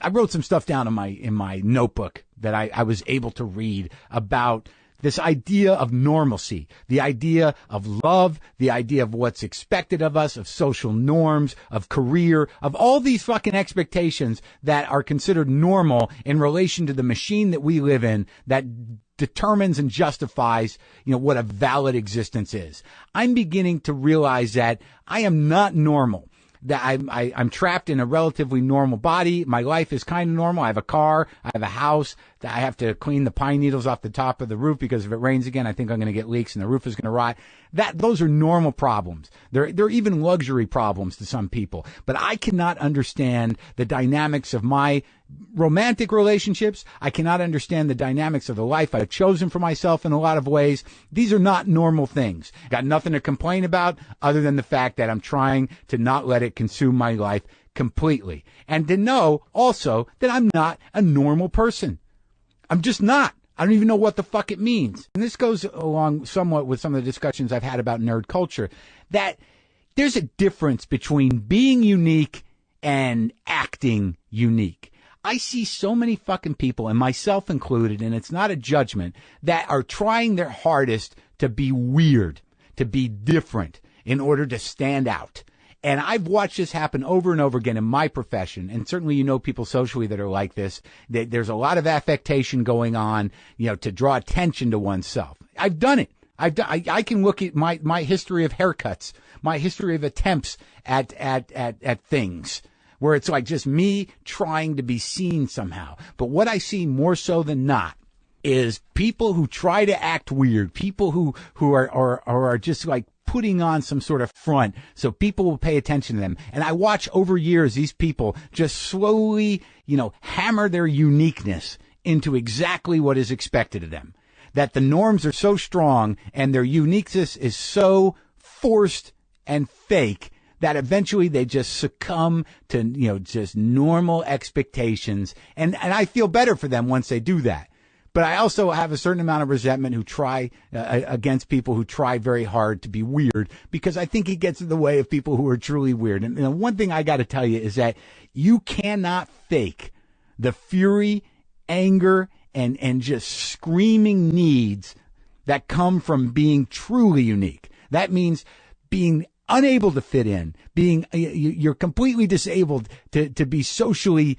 I wrote some stuff down in my notebook that I was able to read about this idea of normalcy, the idea of love, the idea of what's expected of us, of social norms, of career, of all these fucking expectations that are considered normal in relation to the machine that we live in that determines and justifies, what a valid existence is. I'm beginning to realize that I am not normal. That I'm trapped in a relatively normal body. My life is kind of normal. I have a car. I have a house. That I have to clean the pine needles off the top of the roof because if it rains again, I think I'm going to get leaks and the roof is going to rot. Those are normal problems. They're even luxury problems to some people. But I cannot understand the dynamics of my romantic relationships. I cannot understand the dynamics of the life I've chosen for myself in a lot of ways. These are not normal things. Got nothing to complain about other than the fact that I'm trying to not let it consume my life completely. And to know also that I'm not a normal person. I'm just not. I don't even know what the fuck it means. And this goes along somewhat with some of the discussions I've had about nerd culture, that there's a difference between being unique and acting unique. I see so many fucking people, and myself included, and it's not a judgment, that are trying their hardest to be weird, to be different in order to stand out. And I've watched this happen over and over again in my profession. And certainly, people socially that are like this. There's a lot of affectation going on, to draw attention to oneself. I've done it. I can look at my history of haircuts, my history of attempts at things where it's like just me trying to be seen somehow. But what I see more so than not is people who try to act weird, people who are just like putting on some sort of front so people will pay attention to them. And I watch over years these people just slowly, hammer their uniqueness into exactly what is expected of them. That the norms are so strong and their uniqueness is so forced and fake that eventually they just succumb to, just normal expectations. And I feel better for them once they do that. But I also have a certain amount of resentment who try against people who try very hard to be weird, because I think it gets in the way of people who are truly weird. And one thing I got to tell you is that you cannot fake the fury, anger, and just screaming needs that come from being truly unique. That means being unable to fit in, you're completely disabled to be socially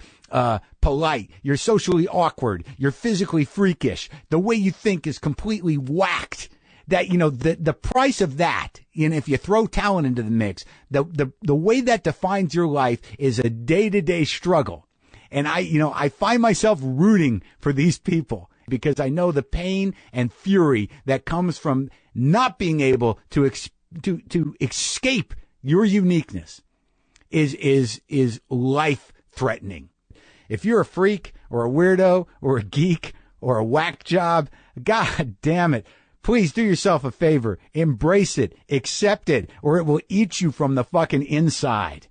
polite, you're socially awkward, you're physically freakish, the way you think is completely whacked. That, the price of that, and if you throw talent into the mix, the way that defines your life is a day-to-day struggle. And I find myself rooting for these people because I know the pain and fury that comes from not being able to escape your uniqueness is life threatening. If you're a freak or a weirdo or a geek or a whack job, God damn it, please do yourself a favor, embrace it, accept it, or it will eat you from the fucking inside.